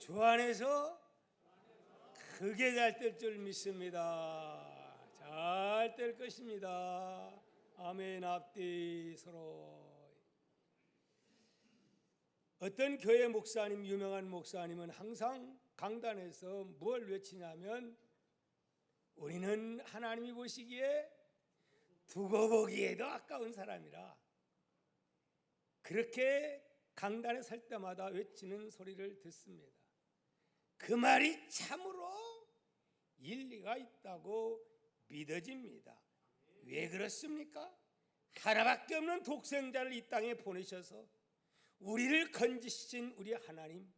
주 안에서 크게 잘 될 줄 믿습니다. 잘 될 것입니다. 아멘. 앞뒤 서로. 어떤 교회 목사님, 유명한 목사님은 항상 강단에서 뭘 외치냐면 우리는 하나님이 보시기에 두고 보기에도 아까운 사람이라, 그렇게 강단에 설 때마다 외치는 소리를 듣습니다. 그 말이 참으로 일리가 있다고 믿어집니다. 왜 그렇습니까? 하나밖에 없는 독생자를 이 땅에 보내셔서 우리를 건지신 우리 하나님,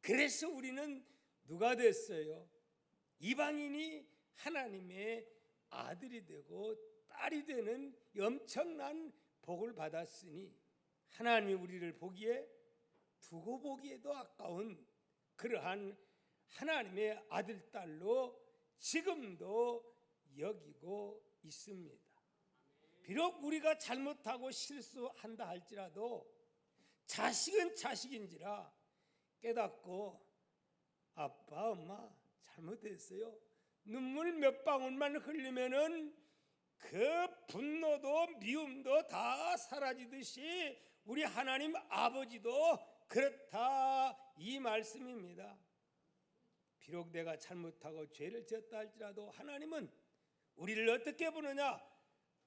그래서 우리는 누가 됐어요? 이방인이 하나님의 아들이 되고 딸이 되는 엄청난 복을 받았으니 하나님이 우리를 보기에 두고 보기에도 아까운 그러한 하나님의 아들, 딸로 지금도 여기고 있습니다. 비록 우리가 잘못하고 실수한다 할지라도 자식은 자식인지라 깨닫고 아빠, 엄마 잘못했어요. 눈물 몇 방울만 흘리면은 그 분노도 미움도 다 사라지듯이 우리 하나님 아버지도 그렇다, 이 말씀입니다. 비록 내가 잘못하고 죄를 지었다 할지라도 하나님은 우리를 어떻게 보느냐?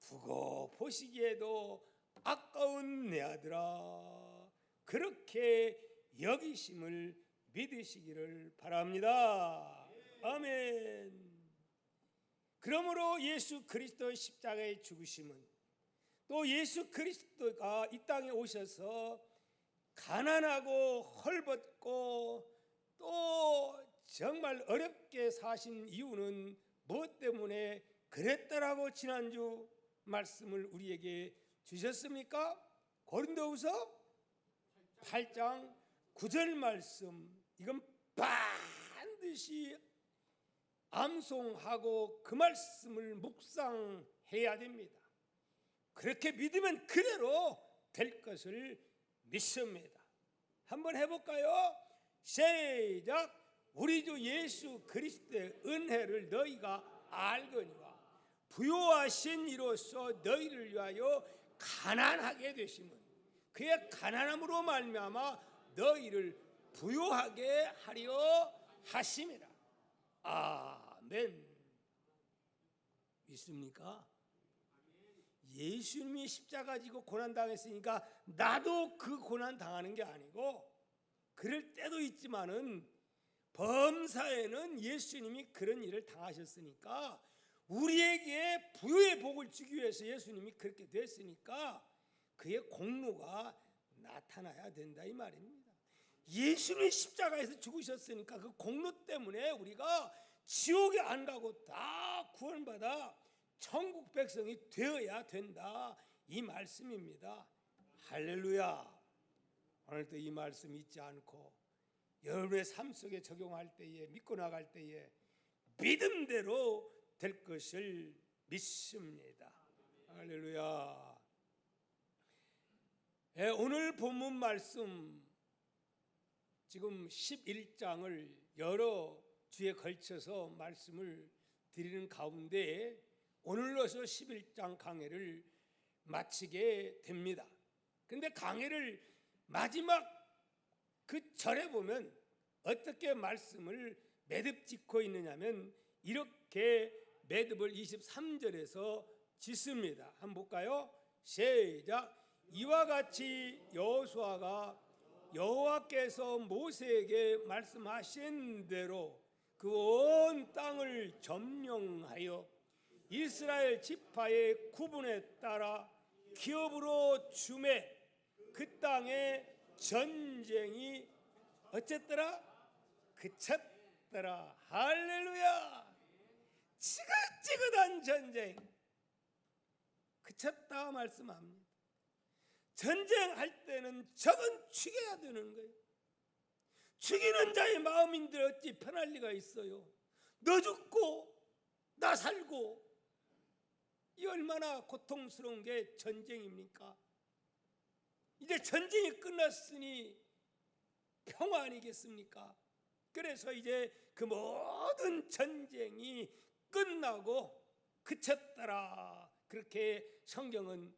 두고 보시기에도 아까운 내 아들아, 그렇게 여기심을 믿으시기를 바랍니다. 아멘. 그러므로 예수 그리스도의 십자가의 죽으심은, 또 예수 그리스도가 이 땅에 오셔서 가난하고 헐벗고 또 정말 어렵게 사신 이유는 무엇 때문에 그랬더라고 지난주 말씀을 우리에게 주셨습니까? 고린도후서 8장 9절 말씀, 이건 반드시 암송하고 그 말씀을 묵상해야 됩니다. 그렇게 믿으면 그대로 될 것을 믿습니다. 한번 해볼까요? 시작. 우리 주 예수 그리스도의 은혜를 너희가 알거니와 부요하신 이로써 너희를 위하여 가난하게 되심은 그의 가난함으로 말미암아 너희를 부요하게 하려 하심이라. 아멘. 믿습니까? 예수님이 십자가 지고 고난 당했으니까 나도 그 고난 당하는 게 아니고, 그럴 때도 있지만은 범사에는 예수님이 그런 일을 당하셨으니까 우리에게 부유의 복을 주기 위해서 예수님이 그렇게 됐으니까 그의 공로가 나타나야 된다, 이 말입니다. 예수님이 십자가에서 죽으셨으니까 그 공로 때문에 우리가 지옥에 안 가고 다 구원받아 천국 백성이 되어야 된다, 이 말씀입니다. 할렐루야. 오늘도 이 말씀 잊지 않고 여러분의 삶 속에 적용할 때에, 믿고 나갈 때에 믿음대로 될 것을 믿습니다. 할렐루야. 오늘 본문 말씀, 지금 11장을 여러 주에 걸쳐서 말씀을 드리는 가운데 오늘로서 11장 강해를 마치게 됩니다. 그런데 강해를 마지막 그 절에 보면 어떻게 말씀을 매듭 짓고 있느냐면 이렇게 매듭을 23절에서 짓습니다. 한번 볼까요? 시작. 이와 같이 여호수아가 여호와께서 모세에게 말씀하신 대로 그 온 땅을 점령하여 이스라엘 지파의 구분에 따라 기업으로 주매 그 땅에 전쟁이 어쨌더라? 그쳤더라. 할렐루야. 지긋지긋한 전쟁 그쳤다 말씀합니다. 전쟁할 때는 적은 죽여야 되는 거예요. 죽이는 자의 마음인데 어찌 편할 리가 있어요? 너 죽고 나 살고, 이 얼마나 고통스러운 게 전쟁입니까? 이제 전쟁이 끝났으니 평화 아니겠습니까? 그래서 이제 그 모든 전쟁이 끝나고 그쳤더라, 그렇게 성경은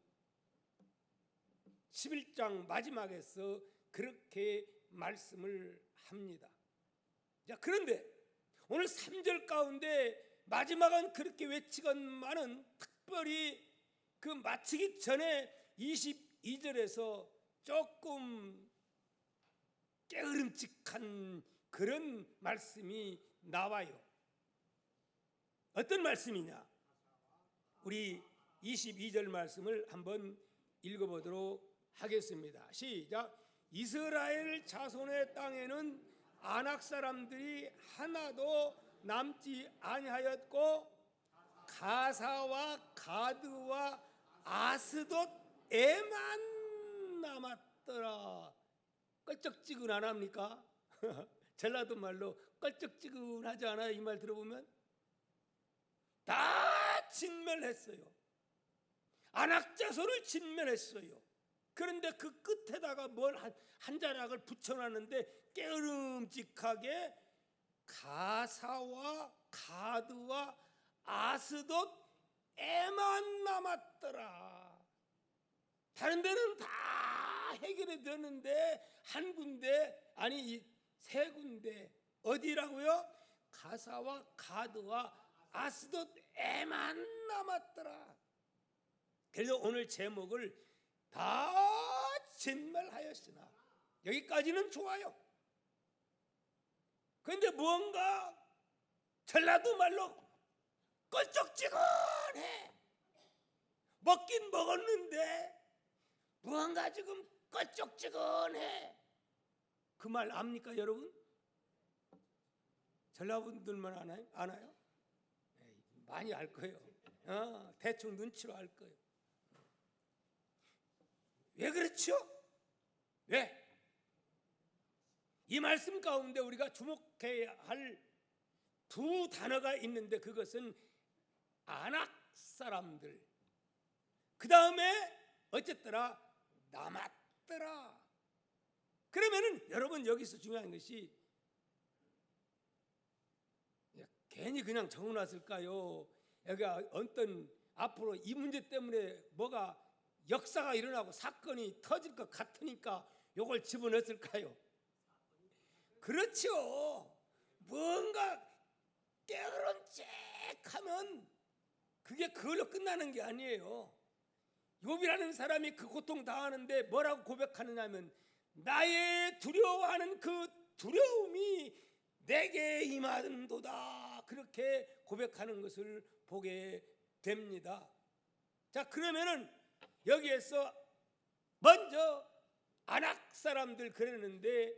11장 마지막에서 그렇게 말씀을 합니다. 자, 그런데 오늘 3절 가운데 마지막은 그렇게 외치건만은 특별히 그 마치기 전에 22절에서 조금 깨으름직한 그런 말씀이 나와요. 어떤 말씀이냐? 우리 22절 말씀을 한번 읽어보도록 하겠습니다. 시작. 이스라엘 자손의 땅에는 아낙 사람들이 하나도 남지 아니하였고 가사와 가드와 아스돗에만 남았더라. 껄쩍지근 안 합니까? 전라도 말로 껄쩍지근하지 않아요? 이 말 들어보면 다 진멸했어요. 아낙 자손을 진멸했어요. 그런데 그 끝에다가 뭘 한 자락을 붙여놨는데 깨으름직하게 가사와 가드와 아스돗에만 남았더라. 다른 데는 다 해결이 되는데 한 군데, 아니 세 군데, 어디라고요? 가사와 가드와 아스돗에만 남았더라. 그래서 오늘 제목을 다 진멸하였으나, 여기까지는 좋아요. 그런데 뭔가 전라도 말로 껄쩍지근해. 먹긴 먹었는데 뭔가 지금 껄쩍지근해. 그 말 압니까 여러분? 전라분들만 아나요? 아나요? 많이 알 거예요. 대충 눈치로 알 거예요. 왜 그렇죠? 왜? 이 말씀 가운데 우리가 주목해야 할 두 단어가 있는데, 그것은 아낙 사람들, 그 다음에 어쨌더라? 남았더라. 그러면은 여러분, 여기서 중요한 것이 괜히 그냥 적어놨을까요? 여기가 어떤 앞으로 이 문제 때문에 뭐가 역사가 일어나고 사건이 터질 것 같으니까 요걸 집어넣었을까요? 그렇죠. 뭔가 깨으름직하면 그게 그걸로 끝나는 게 아니에요. 욥이라는 사람이 그 고통 당하는데 뭐라고 고백하느냐면, 나의 두려워하는 그 두려움이 내게 임하는도다, 그렇게 고백하는 것을 보게 됩니다. 자, 그러면은 여기에서 먼저 아낙 사람들 그랬는데,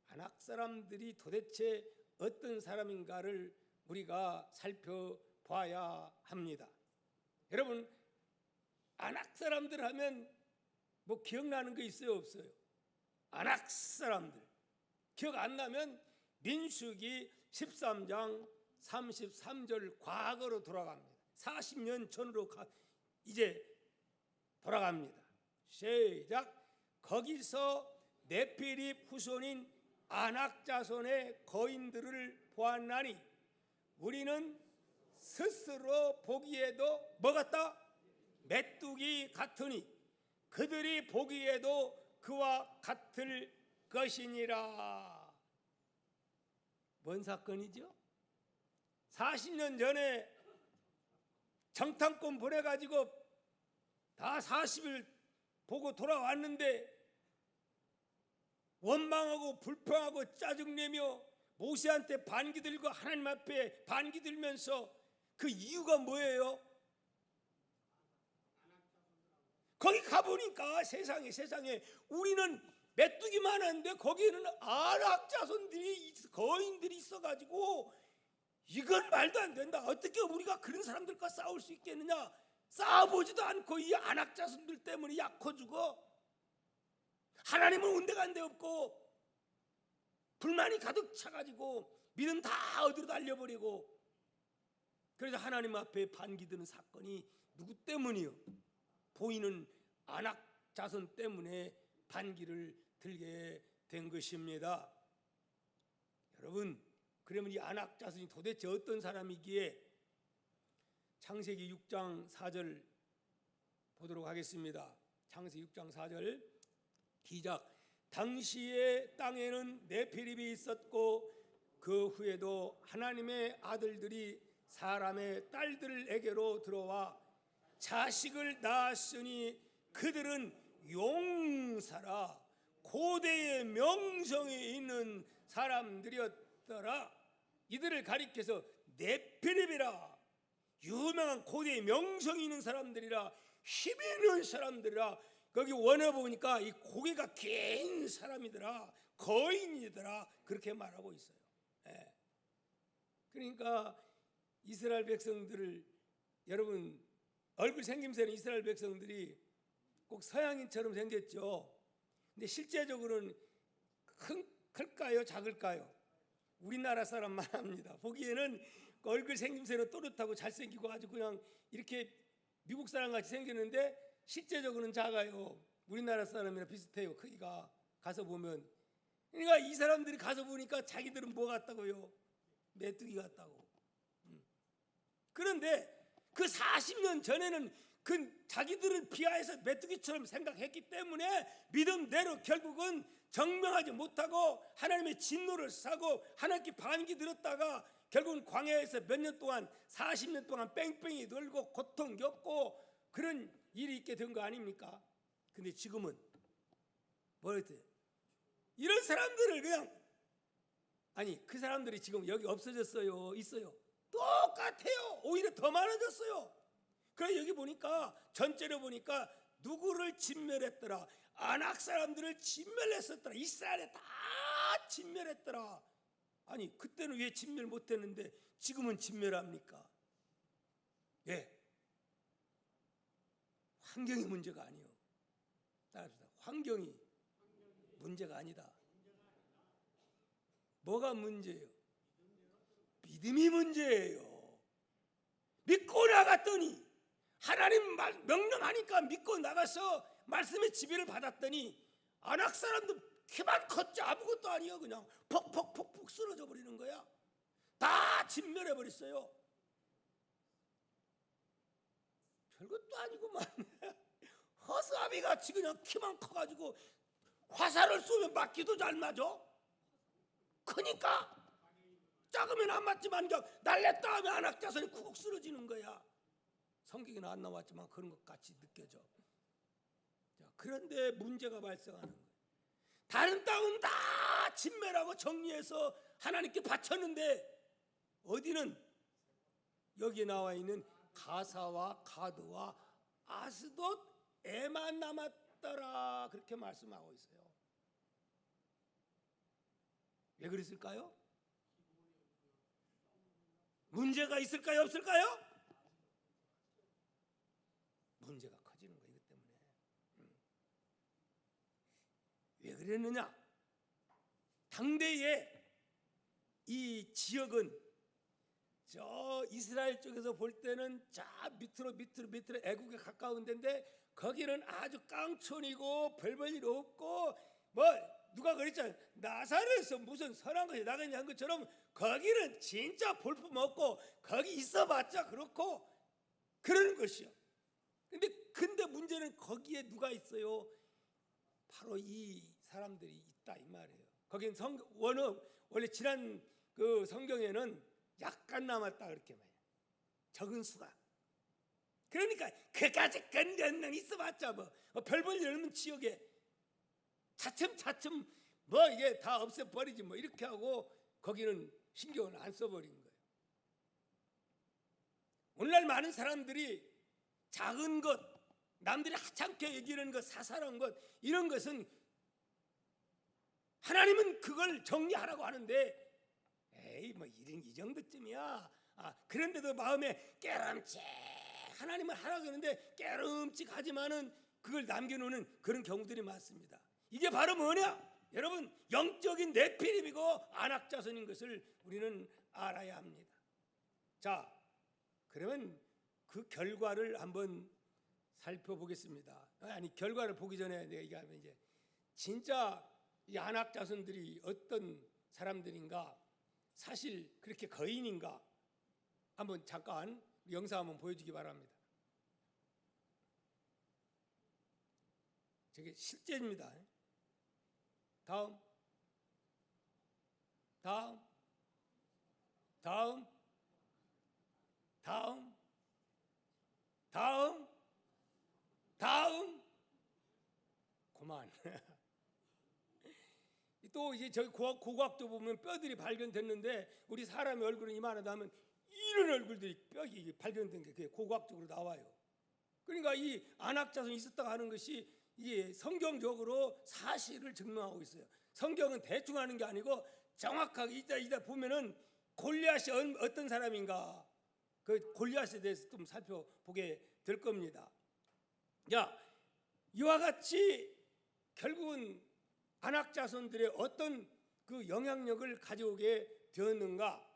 아낙 사람들이 도대체 어떤 사람인가를 우리가 살펴봐야 합니다. 여러분, 아낙 사람들 하면 뭐 기억나는 거 있어요, 없어요? 아낙 사람들 기억 안 나면 민수기 13장 33절 과거로 돌아갑니다. 40년 전으로 이제 돌아갑니다. 시작. 거기서 네피립 후손인 아낙 자손의 거인들을 보았나니 우리는 스스로 보기에도 뭐 같다? 메뚜기 같으니 그들이 보기에도 그와 같을 것이니라. 뭔 사건이죠? 40년 전에 정탐꾼 보내가지고 다 40일 보고 돌아왔는데 원망하고 불평하고 짜증내며 모세한테 반기들고 하나님 앞에 반기들면서, 그 이유가 뭐예요? 거기 가보니까 세상에 우리는 메뚜기만 하는데 거기에는 아낙 자손들이, 거인들이 있어가지고 이건 말도 안 된다. 어떻게 우리가 그런 사람들과 싸울 수 있겠느냐? 싸워보지도 않고 이 아낙 자손들 때문에 약호 죽어. 하나님은 온데간데 없고 불만이 가득 차가지고 밀은 다 어디로 달려버리고, 그래서 하나님 앞에 반기드는 사건이 누구 때문이요? 보이는 아낙 자손 때문에 반기를 들게 된 것입니다. 여러분, 그러면 이 아낙 자손이 도대체 어떤 사람이기에? 창세기 6장 4절 보도록 하겠습니다. 창세기 6장 4절 시작. 당시에 땅에는 네피림이 있었고 그 후에도 하나님의 아들들이 사람의 딸들에게로 들어와 자식을 낳았으니 그들은 용사라 고대의 명성이 있는 사람들이었더라. 이들을 가리켜서 네피림이라, 유명한 고대의 명성이 있는 사람들이라, 힘 있는 사람들이라. 거기 원어 보니까 이 고개가 긴 사람이더라, 거인이더라, 그렇게 말하고 있어요. 예. 그러니까 이스라엘 백성들을, 여러분 얼굴 생김새는 이스라엘 백성들이 꼭 서양인처럼 생겼죠. 근데 실제적으로는 클까요, 작을까요? 우리나라 사람만 합니다. 보기에는 얼굴 생김새는 또렷하고 잘생기고 아주 그냥 이렇게 미국 사람 같이 생겼는데 실제적으로는 작아요. 우리나라 사람이랑 비슷해요, 크기가. 가서 보면. 그러니까 이 사람들이 가서 보니까 자기들은 뭐 같다고요? 메뚜기 같다고. 그런데 그 40년 전에는 그 자기들을 비하해서 메뚜기처럼 생각했기 때문에 믿음대로 결국은 정명하지 못하고 하나님의 진노를 사고 하나님께 반기 들었다가 결국은 광야에서 몇 년 동안, 40년 동안 뺑뺑이 돌고 고통 겪고 그런 일이 있게 된 거 아닙니까? 근데 지금은 뭐랬대요? 이런 사람들을 그냥, 아니 그 사람들이 지금 여기 없어졌어요? 있어요? 똑같아요. 오히려 더 많아졌어요. 그래 여기 보니까 전체로 보니까 누구를 진멸했더라? 아낙 사람들을 진멸했었더라. 이스라엘에 다 진멸했더라. 아니 그때는 왜 진멸 못했는데 지금은 진멸합니까? 예, 환경이 문제가 아니에요. 따라합시다. 환경이 문제가 아니다. 뭐가 문제예요? 믿음이 문제예요. 믿고 나갔더니 하나님 명령하니까 믿고 나가서 말씀의 지배를 받았더니 아낙 사람도 키만 컸지 아무것도 아니에요. 그냥 퍽퍽퍽퍽 쓰러져 버리는 거야. 다 진멸해 버렸어요. 별것도 아니구만. 허수아비 같이 그냥 키만 커가지고 화살을 쏘면 맞기도 잘 맞아. 크니까 작으면 안 맞지만 그냥 날렸다 하면 아낙 자손이 쿡 쓰러지는 거야. 성경에는 안 나왔지만 그런 것 같이 느껴져. 자, 그런데 문제가 발생하는 거예요. 다른 땅은 다 진멸하고 정리해서 하나님께 바쳤는데 어디는 여기에 나와 있는 가사와 가드와 아스돗에만 남았더라, 그렇게 말씀하고 있어요. 왜 그랬을까요? 문제가 있을까요, 없을까요? 문제가 커지는 거예요. 이것 때문에. 왜 그랬느냐? 당대에 이 지역은 저 이스라엘 쪽에서 볼 때는 저 밑으로 애국에 가까운 데인데 거기는 아주 깡촌이고 별볼 일 없고, 뭐 누가 그랬잖아요. 나사렛에서 무슨 선한 것이 나겠냐 한 것처럼 거기는 진짜 볼품 없고 거기 있어봤자 그렇고 그러는 것이요. 근데 문제는 거기에 누가 있어요? 바로 이 사람들이 있다 이 말이에요. 거긴 원래 지난 그 성경에는 약간 남았다 그렇게 말이에요. 적은 수가. 그러니까 그까지 건전능 있어봤자 뭐 별 볼 일 없는 지역에 차츰 뭐 이게 다 없애버리지 뭐 이렇게 하고 거기는 신경을 안 써버린 거예요. 오늘날 많은 사람들이 작은 것, 남들이 하찮게 여기는 것, 사사로운 것, 이런 것은 하나님은 그걸 정리하라고 하는데 에이 뭐 이 정도쯤이야. 그런데도 마음에 깨름칙 하나님을 하라고 하는데 깨름칙하지만은 그걸 남겨놓는 그런 경우들이 많습니다. 이게 바로 뭐냐? 여러분, 영적인 네피림이고 아낙 자손인 것을 우리는 알아야 합니다. 자, 그러면 그 결과를 한번 살펴보겠습니다. 아니, 결과를 보기 전에 내가 얘기하면 이제 진짜 이 안악 자손들이 어떤 사람들인가, 사실 그렇게 거인인가, 한번 잠깐 영상 한번 보여주기 바랍니다. 저게 실제입니다. 다음, 다음, 다음, 다음, 다음, 다음. 그만. 또 이제 저기 고각도 보면 뼈들이 발견됐는데, 우리 사람의 얼굴은 이만하다 하면 이런 얼굴들이 뼈가 발견된 게 그게 고각적으로 나와요. 그러니까 이 안악자손이 있었다고 하는 것이 이게 성경적으로 사실을 증명하고 있어요. 성경은 대충 하는 게 아니고 정확하게 이따 보면은 골리앗이 어떤 사람인가, 그 골리앗에 대해서 좀 살펴보게 될 겁니다. 자, 이와 같이 결국은 안악자손들의 어떤 그 영향력을 가져오게 되었는가?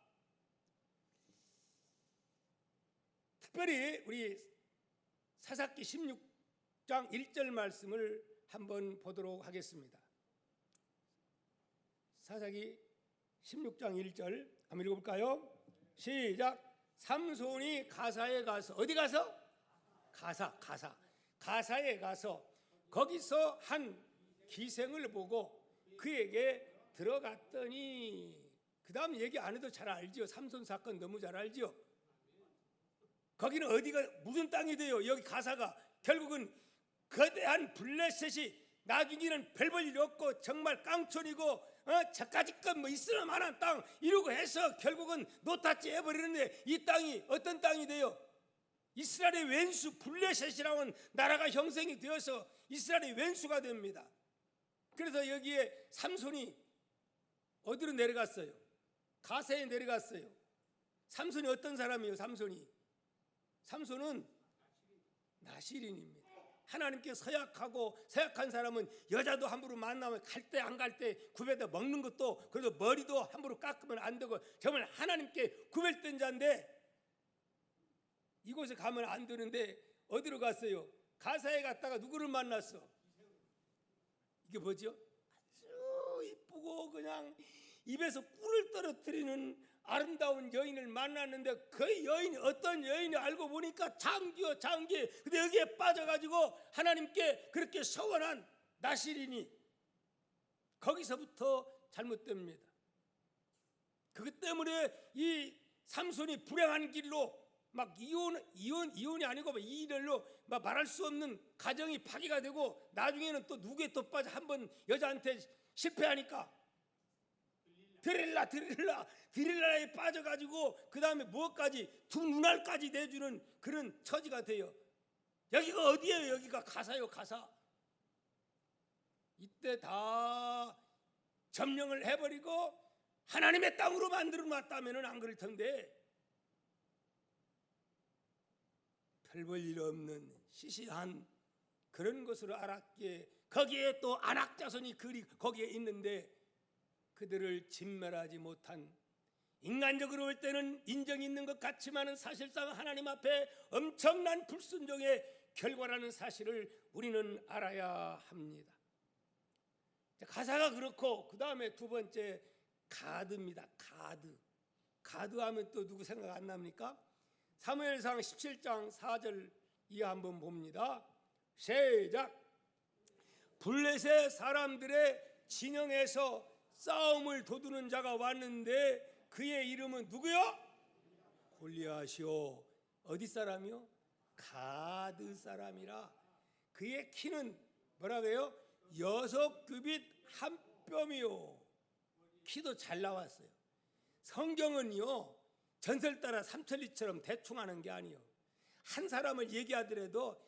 특별히 우리 사사기 16장 1절 말씀을 한번 보도록 하겠습니다. 사사기 16장 1절 한번 읽어볼까요? 시작. 삼손이 가사에 가서, 어디 가서? 가사에 가서 거기서 한 기생을 보고 그에게 들어갔더니, 그 다음 얘기 안 해도 잘 알죠. 삼손 사건 너무 잘 알죠. 거기는 어디가 무슨 땅이 돼요? 여기 가사가 결국은 거대한 블레셋이 나중에는 별 볼 일 없고 정말 깡촌이고 저까지껏 뭐 있으나 마나한 땅 이러고 해서 결국은 노타치 해버리는데, 이 땅이 어떤 땅이 돼요? 이스라엘의 왼수 블레셋이라는 나라가 형성이 되어서 이스라엘의 왼수가 됩니다. 그래서 여기에 삼손이 어디로 내려갔어요? 가세에 내려갔어요. 삼손이 어떤 사람이에요? 삼손은 나실인입니다. 하나님께 서약한 사람은 여자도 함부로 만나면 갈 때 안 갈 때 구별돼 먹는 것도, 그래도 머리도 함부로 깎으면 안 되고 정말 하나님께 구별된 자인데, 이곳에 가면 안 되는데 어디로 갔어요? 가사에 갔다가 누구를 만났어? 이게 뭐죠? 아주 이쁘고 그냥 입에서 꿀을 떨어뜨리는 아름다운 여인을 만났는데, 그 여인이 어떤 여인이 알고 보니까 장기. 근데 여기에 빠져가지고 하나님께 그렇게 서원한 나실인이, 거기서부터 잘못됩니다. 그것 때문에 이 삼손이 불행한 길로 막 이혼이 아니고 이 일로 막 말할 수 없는 가정이 파괴가 되고, 나중에는 또 누구에 또 빠져 한번 여자한테 실패하니까 드릴라에 빠져가지고 그 다음에 무엇까지 두 눈알까지 내주는 그런 처지가 돼요. 여기가 어디예요? 여기가 가사요, 가사. 이때 다 점령을 해버리고 하나님의 땅으로 만들어 놨다면 안 그럴 텐데, 별 볼 일 없는 시시한 그런 것으로 알았기에 거기에 또 안악자손이 거기에 있는데, 그들을 진멸하지 못한, 인간적으로 볼 때는 인정이 있는 것 같지만은 사실상 하나님 앞에 엄청난 불순종의 결과라는 사실을 우리는 알아야 합니다. 가사가 그렇고, 그 다음에 두 번째 가드입니다. 가드 하면 또 누구 생각 안 납니까? 사무엘상 17장 4절 이하 한번 봅니다. 시작. 블레셋 사람들의 진영에서 싸움을 도두는 자가 왔는데 그의 이름은 누구요? 골리앗이요. 어디 사람이요? 가드 사람이라. 그의 키는 뭐라고요? 6규빗 한 뼘이요. 키도 잘 나왔어요. 성경은요, 전설 따라 삼천리처럼 대충 하는 게 아니에요. 한 사람을 얘기하더라도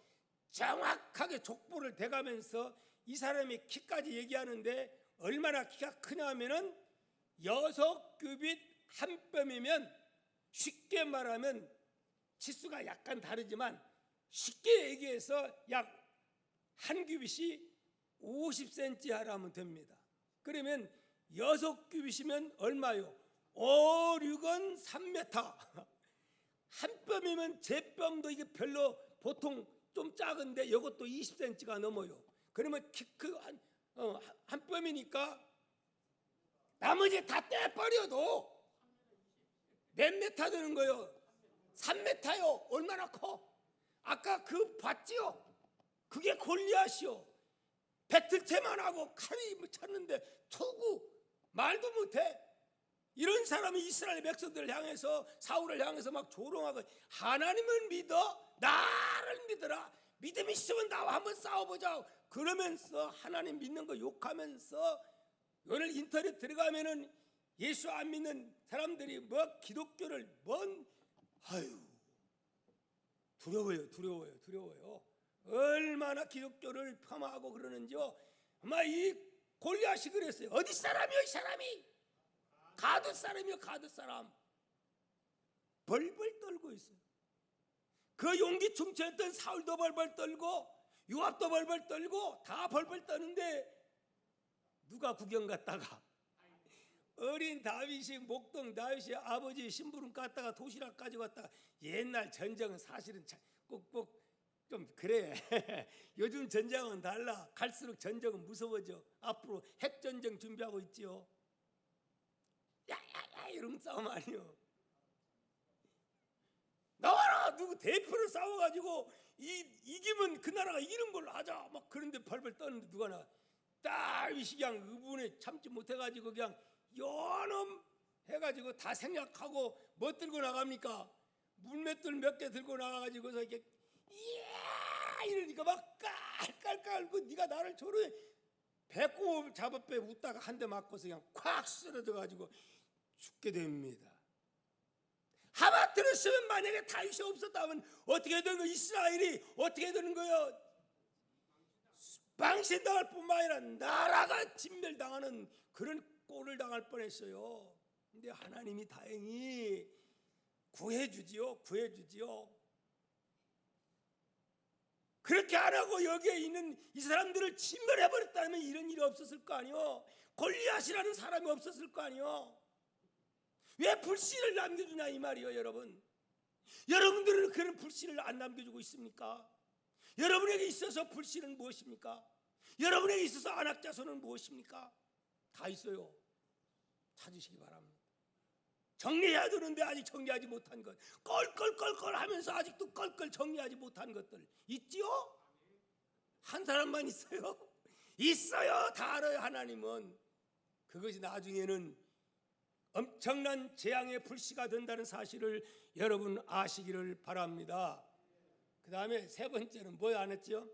정확하게 족보를 대가면서 이 사람의 키까지 얘기하는데, 얼마나 키가 크냐 하면은 6규빗 한 뼘이면, 쉽게 말하면 치수가 약간 다르지만 쉽게 얘기해서 약 한 규빗이 50cm 하라면 됩니다. 그러면 6규빗이면 얼마요? 5, 6은 3m. 한 뼘이면 제 뼘도 이게 별로 보통 좀 작은데 이것도 20cm가 넘어요. 그러면 키 큰 한 뼘이니까 나머지 다 떼버려도 몇 메타 되는 거예요? 3m요. 얼마나 커? 아까 그 봤지요? 그게 골리앗이요. 배틀체만 하고 칼이 찼는데 투구 말도 못해. 이런 사람이 이스라엘 백성들을 향해서, 사울을 향해서 막 조롱하고, 하나님을 믿어? 나를 믿어라. 믿음 있으면 나와 한번 싸워보자. 그러면서 하나님 믿는 거 욕하면서, 오늘 인터넷 들어가면은 예수 안 믿는 사람들이 뭐 기독교를 아유, 두려워요. 얼마나 기독교를 폄하하고 그러는지요. 아마 이 골리앗이 그랬어요. 어디 사람이요, 이 사람이? 가드 사람이요, 가드 사람. 벌벌 떨고 있어요. 그 용기 충천했던 사울도 벌벌 떨고 요압도 벌벌 떨고 다 벌벌 떠는데, 누가 구경 갔다가 어린 다윗이, 목동 다윗이 아버지 심부름 갔다가 도시락 가지고 왔다가, 옛날 전쟁은 사실은 꼭꼭 좀 그래. 요즘 전쟁은 달라. 갈수록 전쟁은 무서워져. 앞으로 핵전쟁 준비하고 있지요. 야야야 이런 싸움 아니요. 나와라. 누구 대표로 싸워가지고 이기면 그 나라가 이기는 걸로 하자. 막 그런데 벌벌 떠는데 누가 나? 다윗이 그냥 의분에 참지 못해가지고 그냥 연엄 해가지고 다 생략하고 뭐 들고 나갑니까? 물맷돌 몇 개 들고 나가가지고서 이렇게 이야 이러니까 막 깔깔깔 그 네가 나를 저래 배꼽 잡아빼 웃다가 한 대 맞고서 그냥 콱 쓰러져가지고 죽게 됩니다. 하마터였으면 만약에 다윗이 없었다면 어떻게 되는 거예요? 이스라엘이 어떻게 되는 거예요? 망신당할 뿐만 아니라 나라가 진멸당하는 그런 꼴을 당할 뻔했어요. 근데 하나님이 다행히 구해주지요. 그렇게 안 하고 여기에 있는 이 사람들을 진멸해버렸다면 이런 일이 없었을 거 아니요. 골리앗이라는 사람이 없었을 거 아니요. 왜 불씨를 남겨주냐 이 말이요. 여러분들은 그런 불씨를 안 남겨주고 있습니까? 여러분에게 있어서 불씨는 무엇입니까? 여러분에게 있어서 안악자손은 무엇입니까? 다 있어요. 찾으시기 바랍니다. 정리해야 되는데 아직 정리하지 못한 것, 껄껄껄껄 하면서 아직도 껄껄 정리하지 못한 것들 있지요? 한 사람만 있어요? 있어요. 다 알아요. 하나님은 그것이 나중에는 엄청난 재앙의 불씨가 된다는 사실을 여러분 아시기를 바랍니다. 그 다음에 세 번째는 뭐 안 했죠?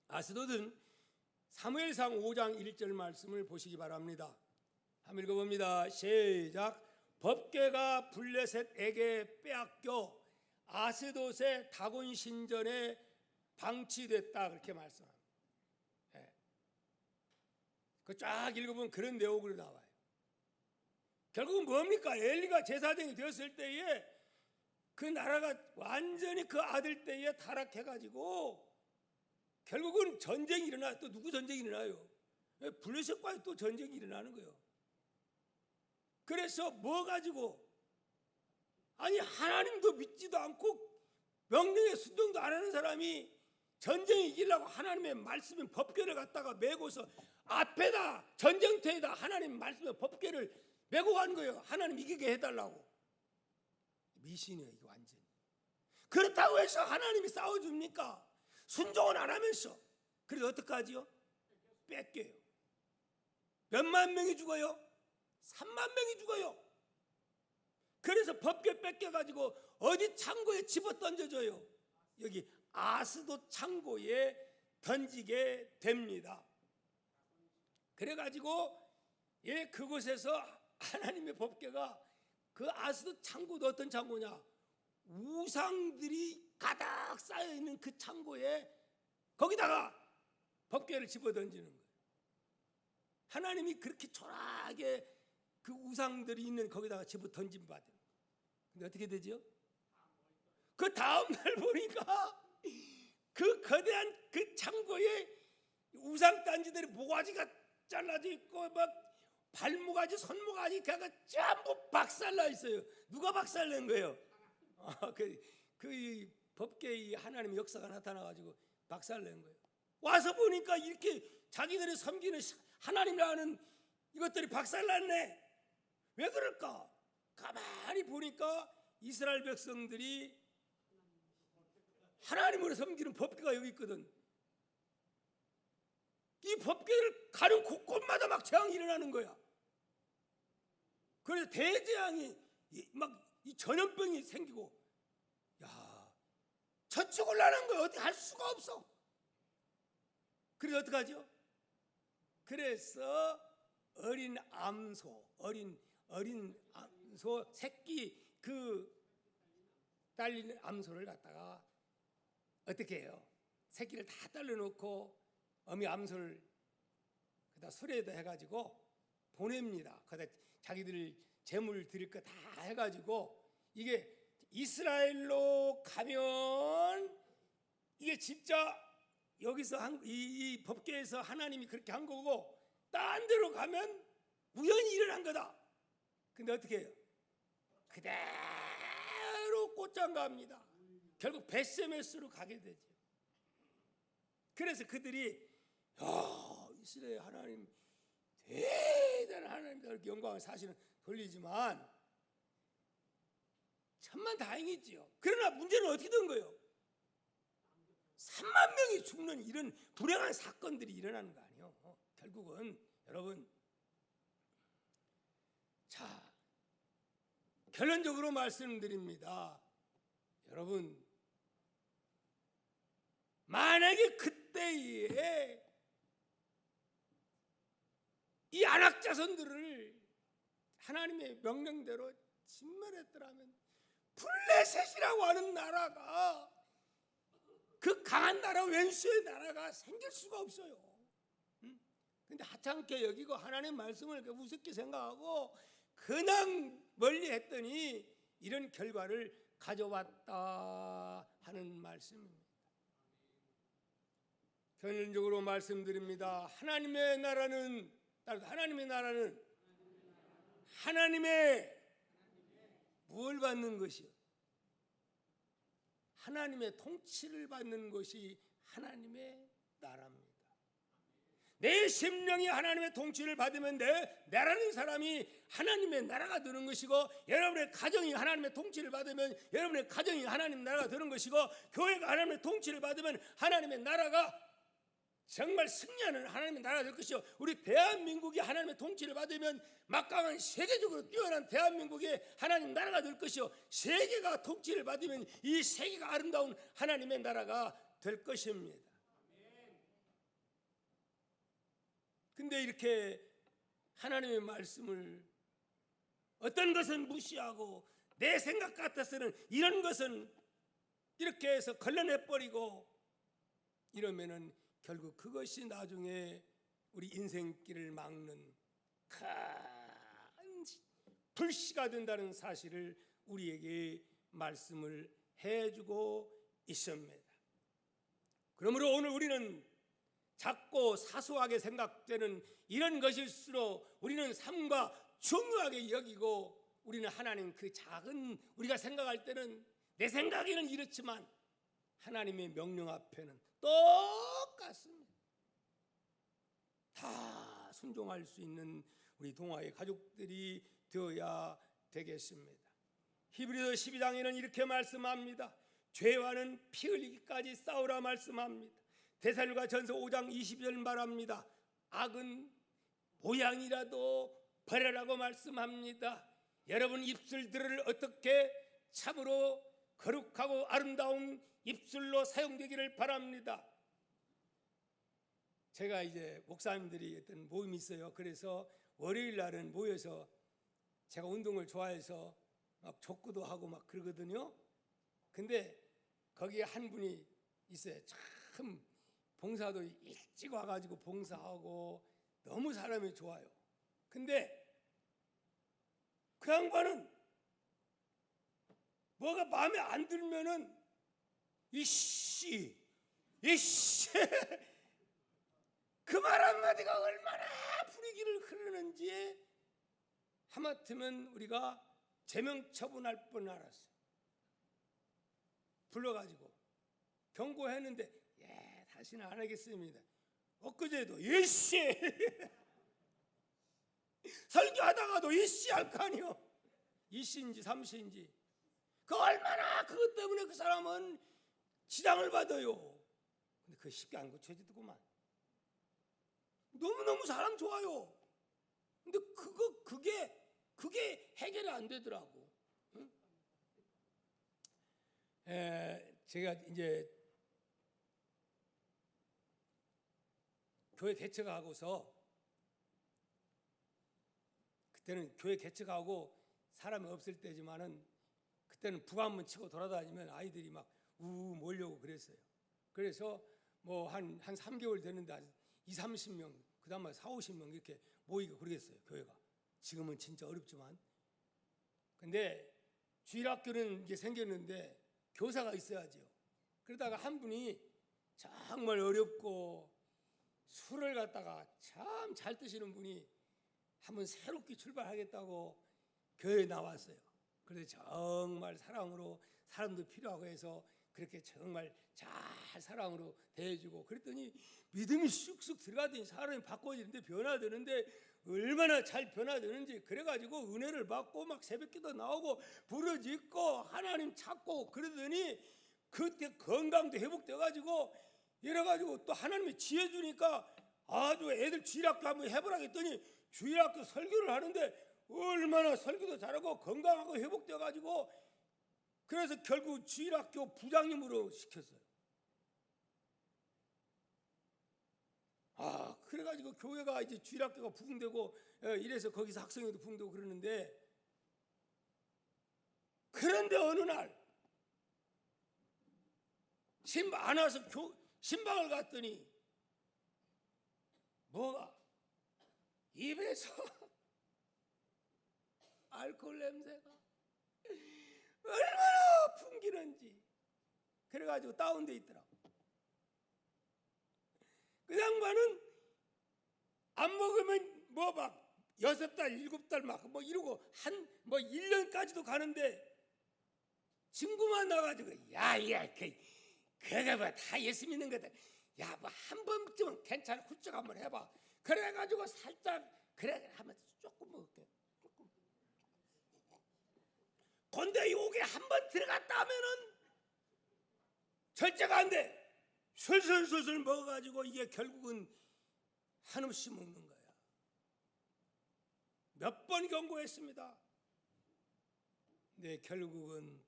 아스돗은 사무엘상 5장 1절 말씀을 보시기 바랍니다. 한번 읽어봅니다. 시작. 법궤가 블레셋에게 빼앗겨 아스돗의 다곤 신전에 방치됐다. 그렇게 말씀합니다. 그 쫙 읽어보면 그런 내용으로 나와요. 결국은 뭡니까? 엘리가 제사장이 되었을 때에 그 나라가 완전히 그 아들 때에 타락해가지고 결국은 전쟁이 일어나요. 또 누구 전쟁이 일어나요? 블레셋과의 또 전쟁이 일어나는 거예요. 그래서 뭐 가지고, 아니 하나님도 믿지도 않고 명령에 순종도 안 하는 사람이 전쟁에 이기려고 하나님의 말씀인 법궤를 갖다가 메고서 앞에다 전쟁터에다 하나님 말씀의 법궤를 메고 가는 거예요. 하나님 이기게 해달라고. 미신이에요 이거 완전히. 그렇다고 해서 하나님이 싸워줍니까? 순종은 안 하면서. 그래서 어떡하지요? 뺏겨요. 몇만 명이 죽어요? 3만 명이 죽어요. 그래서 법궤 뺏겨가지고 어디 창고에 집어 던져줘요? 여기 아스돗 창고에 던지게 됩니다. 그래가지고 그곳에서 하나님의 법궤가, 그 아스돗 창고도 어떤 창고냐? 우상들이 가득 쌓여있는 그 창고에 거기다가 법궤를 집어 던지는 거예요. 하나님이 그렇게 초라하게 그 우상들이 있는 거기다가 집어 던짐 받은 거예요. 근데 어떻게 되죠? 그 다음날 보니까 그 거대한 그 창고에 우상 단지들이 모가지가 잘라져 있고 막 발모가지 손모가지 그가 전부 박살나 있어요. 누가 박살낸 거예요? 그 법궤의 하나님의 역사가 나타나가지고 박살낸 거예요. 와서 보니까 이렇게 자기들이 섬기는 하나님이라는 이것들이 박살났네. 왜 그럴까? 가만히 보니까 이스라엘 백성들이 하나님으로 섬기는 법궤가 여기 있거든. 이 법궤를 가는 곳곳마다 막 재앙이 일어나는 거야. 그래서 대재앙이 막 이 전염병이 생기고, 야, 저축을라는 거야. 어떻게 할 수가 없어. 그래서 어떡하죠? 그래서 어린 암소 새끼 딸린 암소를 갖다가 어떻게 해요? 새끼를 다 딸려놓고 어미 암소를 그다 수레에다 해가지고 보냅니다. 그다 자기들 재물 드릴 거 다 해가지고, 이게 이스라엘로 가면 이게 진짜 여기서 이 법궤에서 하나님이 그렇게 한 거고, 딴 데로 가면 우연히 일어난 거다. 근데 어떻게 해요? 그대로 곧장 갑니다. 결국 베세메스로 가게 되죠. 그래서 그들이 이스라엘 하나님 대단한 하나님이다 이렇게 영광을 사실은 돌리지만 천만 다행이지요. 그러나 문제는 어떻게 된 거예요? 3만 명이 죽는 이런 불행한 사건들이 일어나는 거 아니에요. 결국은 여러분, 자, 결론적으로 말씀드립니다. 여러분, 만약에 그때에 이 안악자손들을 하나님의 명령대로 진멸했더라면 블레셋이라고 하는 나라가, 그 강한 나라, 왼수의 나라가 생길 수가 없어요. 근데 하찮게 여기고 하나님 말씀을 우습게 생각하고 그냥 멀리 했더니 이런 결과를 가져왔다 하는 말씀입니다. 결론적으로 말씀드립니다. 하나님의 나라는 하나님의 뭘 받는 것이요? 하나님의 통치를 받는 것이 하나님의 나라입니다. 내 심령이 하나님의 통치를 받으면 나라는 사람이 하나님의 나라가 되는 것이고, 여러분의 가정이 하나님의 통치를 받으면 여러분의 가정이 하나님 나라가 되는 것이고, 교회가 하나님의 통치를 받으면 하나님의 나라가 정말 승리하는 하나님의 나라가 될 것이요, 우리 대한민국이 하나님의 통치를 받으면 막강한 세계적으로 뛰어난 대한민국의 하나님 나라가 될 것이요, 세계가 통치를 받으면 이 세계가 아름다운 하나님의 나라가 될 것입니다. 근데 이렇게 하나님의 말씀을 어떤 것은 무시하고 내 생각 같아서는 이런 것은 이렇게 해서 걸러내버리고 이러면은 결국 그것이 나중에 우리 인생길을 막는 큰 불씨가 된다는 사실을 우리에게 말씀을 해주고 있습니다. 그러므로 오늘 우리는 작고 사소하게 생각되는 이런 것일수록 우리는 삶과 중요하게 여기고, 우리는 하나님 그 작은, 우리가 생각할 때는 내 생각에는 이렇지만 하나님의 명령 앞에는 똑같습니다. 다 순종할 수 있는 우리 동화의 가족들이 되어야 되겠습니다. 히브리서 12장에는 이렇게 말씀합니다. 죄와는 피 흘리기까지 싸우라 말씀합니다. 데살로니가전서 5장 20절 말합니다. 악은 모양이라도 버려라고 말씀합니다. 여러분 입술들을 어떻게 참으로 거룩하고 아름다운 입술로 사용되기를 바랍니다. 제가 이제 목사님들이 어떤 모임이 있어요. 그래서 월요일 날은 모여서, 제가 운동을 좋아해서 막 족구도 하고 막 그러거든요. 근데 거기에 한 분이 있어요. 참 봉사도 일찍 와가지고 봉사하고 너무 사람이 좋아요. 근데 그 양반은 뭐가 마음에 안 들면은 이씨 그 말 한마디가 얼마나 분위기를 흐르는지 하마터면 우리가 제명 처분할 뻔 알았어요. 불러가지고 경고했는데 다 다시는 안 하겠습니다. 엊그제도 예씨 설교하다가도 예씨 할 거 아니요. 이씨인지 삼씨인지 그 얼마나 그것 때문에 그 사람은 지장을 받아요. 근데 그거 쉽게 안 고쳐지더구만. 너무너무 사람 좋아요. 근데 그게 해결이 안 되더라고. 응? 제가 이제 교회 개척하고서 그때는 교회 개척하고 사람이 없을 때지만은 그때는 북한문 치고 돌아다니면 아이들이 막 우우 몰려오고 그랬어요. 그래서 뭐 한 3개월 됐는데 20-30명, 그 다음에 40-50명 이렇게 모이고 그러겠어요, 교회가. 지금은 진짜 어렵지만. 근데 주일학교는 이제 생겼는데 교사가 있어야죠. 그러다가 한 분이 정말 어렵고 술을 갖다가 참 잘 드시는 분이 한번 새롭게 출발하겠다고 교회에 나왔어요. 그래서 정말 사랑으로 사람도 필요하고 해서 그렇게 정말 잘 사랑으로 대해주고 그랬더니 믿음이 쑥쑥 들어가더니 사람이 바꿔지는데 변화되는데 얼마나 잘 변화되는지. 그래가지고 은혜를 받고 막 새벽기도 나오고 부르짖고 하나님 찾고 그러더니 그때 건강도 회복돼가지고 이래가지고 또 하나님이 지혜 주니까 아주 애들 주일학교 한번 해보라 했더니 주일학교 설교를 하는데 얼마나 설교도 잘하고 건강하고 회복돼가지고 그래서 결국 주일학교 부장님으로 시켰어요. 그래가지고 교회가 이제 주일학교가 부흥되고 이래서 거기서 학생회도 부흥되고 그러는데, 그런데 어느 날 안 와서 신방을 갔더니 뭐가 입에서 알코올 냄새가 얼마나 풍기는지. 그래가지고 다운돼 있더라고. 그 양반은 안 먹으면 뭐 막 6달 7달 막 뭐 이러고 뭐 1년까지도 가는데 친구만 나가지고 야야 그게 뭐 다 예수 믿는 거다. 야 뭐 한 번쯤은 괜찮아. 훌쩍 한번 해봐. 그래가지고 살짝 그래 하면 조금 먹을게. 조금. 근데 요게 한 번 들어갔다 하면은 절제가 안 돼. 슬슬 먹어가지고 이게 결국은 한없이 먹는 거야. 몇 번 경고했습니다. 근데 결국은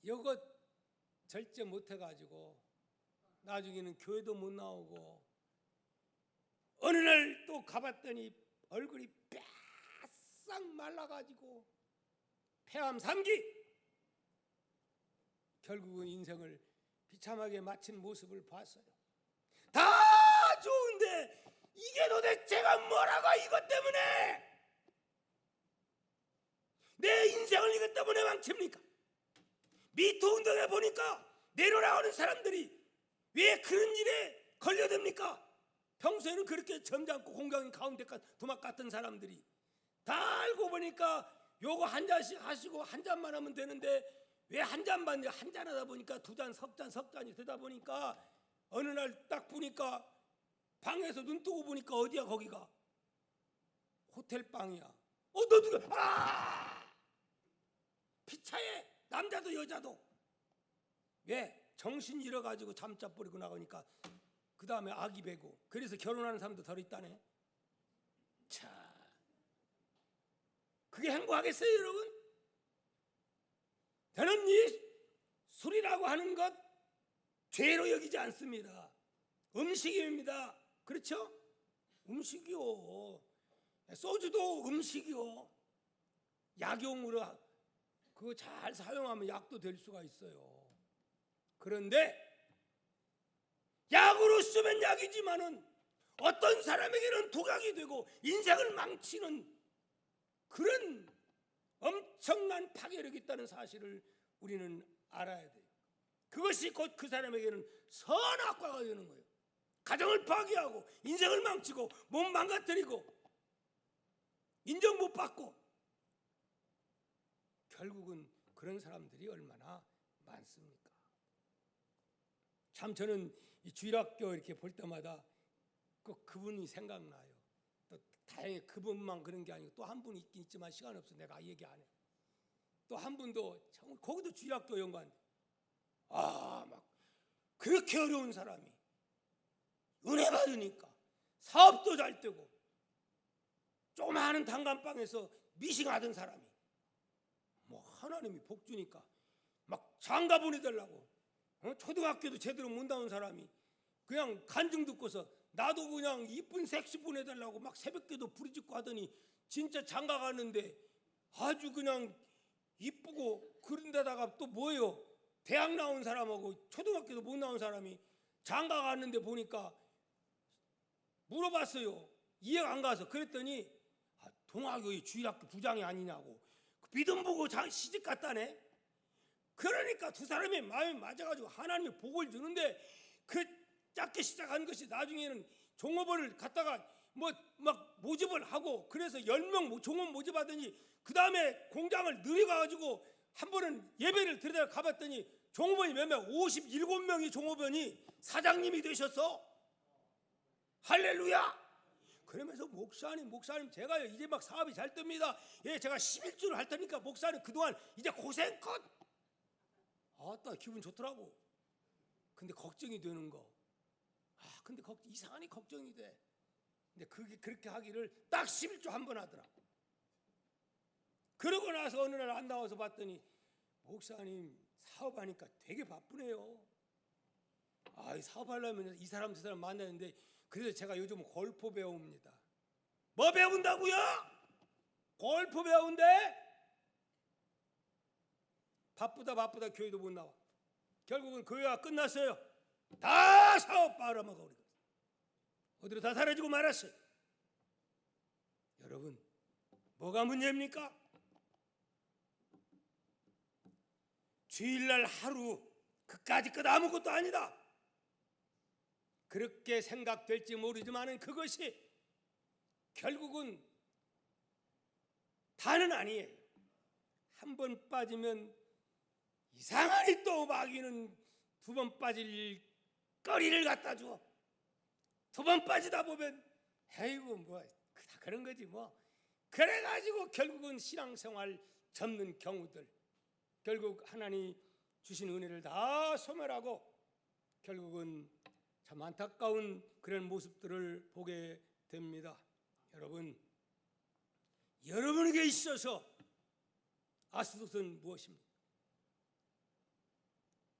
이것 절제 못해가지고 나중에는 교회도 못 나오고 어느 날 또 가봤더니 얼굴이 뼈싹 말라가지고 폐암 3기. 결국은 인생을 비참하게 마친 모습을 봤어요. 다 좋은데 이게 도대체가 뭐라고. 이것 때문에 내 인생을 이것 때문에 망칩니까? 미투 운동에 보니까 내려나오는 사람들이 왜 그런 일에 걸려듭니까? 평소에는 그렇게 점잖고 공경인 가운데 도막 같은 사람들이 다 알고 보니까 요거 한 잔씩 하시고 한 잔만 하면 되는데 왜 한 잔만, 한 잔 하다 보니까 2잔, 석 잔이 되다 보니까 어느 날 딱 보니까 방에서 눈 뜨고 보니까 어디야 거기가? 호텔방이야. 너 누가? 피차에 남자도 여자도. 왜? 정신 잃어가지고 잠자 버리고 나가니까 그 다음에 아기 배고. 그래서 결혼하는 사람도 덜 있다네. 자, 그게 행복하겠어요 여러분? 저는 이 술이라고 하는 것 죄로 여기지 않습니다. 음식입니다. 그렇죠? 음식이요. 소주도 음식이요. 약용으로 그거 잘 사용하면 약도 될 수가 있어요. 그런데 약으로 쓰면 약이지만은 어떤 사람에게는 독약이 되고 인생을 망치는 그런 엄청난 파괴력이 있다는 사실을 우리는 알아야 돼요. 그것이 곧 그 사람에게는 선악과가 되는 거예요. 가정을 파괴하고 인생을 망치고 몸 망가뜨리고 인정 못 받고 결국은 그런 사람들이 얼마나 많습니까? 참 저는 이 주일학교 이렇게 볼 때마다 꼭 그분이 생각나요. 또 다행히 그분만 그런 게 아니고 또 한 분 있긴 있지만 시간 없어 내가 얘기 안 해. 또 한 분도 거기도 주일학교 연구한 막 그렇게 어려운 사람이 은혜 받으니까 사업도 잘 되고 조그마한 단칸방에서 미싱하던 사람이 뭐 하나님이 복 주니까 막 장가 보내달라고 초등학교도 제대로 못 나온 사람이 그냥 간증 듣고서 나도 그냥 이쁜 섹시 보내달라고 막 새벽기도 부르짖고 하더니 진짜 장가 갔는데 아주 그냥 이쁘고 그런 데다가 또 뭐예요? 대학 나온 사람하고 초등학교도 못 나온 사람이 장가 갔는데 보니까 물어봤어요. 이해가 안 가서. 그랬더니 동아교회 주일학교 부장이 아니냐고 믿음 보고 시집 갔다네. 그러니까 두 사람이 마음이 맞아가지고 하나님이 복을 주는데 그 작게 시작한 것이 나중에는 종업원을 갖다가 뭐 막 모집을 하고 그래서 10명 종업 모집하더니 그 다음에 공장을 늘려가지고 한 번은 예배를 드리다가 가봤더니 종업원이 몇 명? 57명이 종업원이 사장님이 되셨어. 할렐루야. 그러면서 목사님 제가요 이제 막 사업이 잘 됩니다. 예, 제가 11주를 할 테니까 목사님 그동안 이제 고생 끝. 아따 기분 좋더라고. 근데 걱정이 되는 거. 근데 이상하니 걱정이 돼. 근데 그게 그렇게 하기를 딱 11주 한 번 하더라. 그러고 나서 어느 날 안 나와서 봤더니 목사님 사업하니까 되게 바쁘네요. 사업하려면 이 사람 저 사람 만나는데 그래서 제가 요즘 골프 배웁니다. 뭐 배운다고요? 골프 배운대? 바쁘다 교회도 못 나와. 결국은 교회가 끝났어요. 다 사업 빨아먹어 버리고 어디로 다 사라지고 말았어요. 여러분 뭐가 문제입니까? 주일날 하루 그까짓 것 아무것도 아니다. 그렇게 생각될지 모르지만 그것이 결국은 다는 아니에요. 한 번 빠지면 이상하니 또 마귀는 두 번 빠질 거리를 갖다 줘. 두 번 빠지다 보면 에이구 뭐 다 그런 거지 뭐. 그래가지고 결국은 신앙생활 접는 경우들, 결국 하나님 주신 은혜를 다 소멸하고 결국은 참 안타까운 그런 모습들을 보게 됩니다. 여러분에게 있어서 아스돗은 무엇입니까?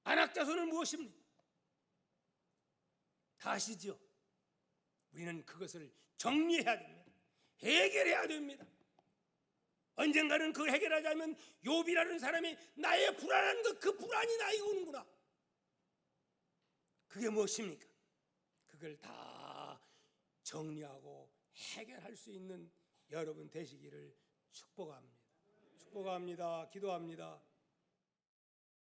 안악자손은 무엇입니까? 다 아시죠? 우리는 그것을 정리해야 됩니다. 해결해야 됩니다. 언젠가는 그걸 해결하자면 욥이라는 사람이 나의 불안한 것, 그 불안이 나에게 오는구나. 그게 무엇입니까? 그걸 다 정리하고 해결할 수 있는 여러분 되시기를 축복합니다. 기도합니다.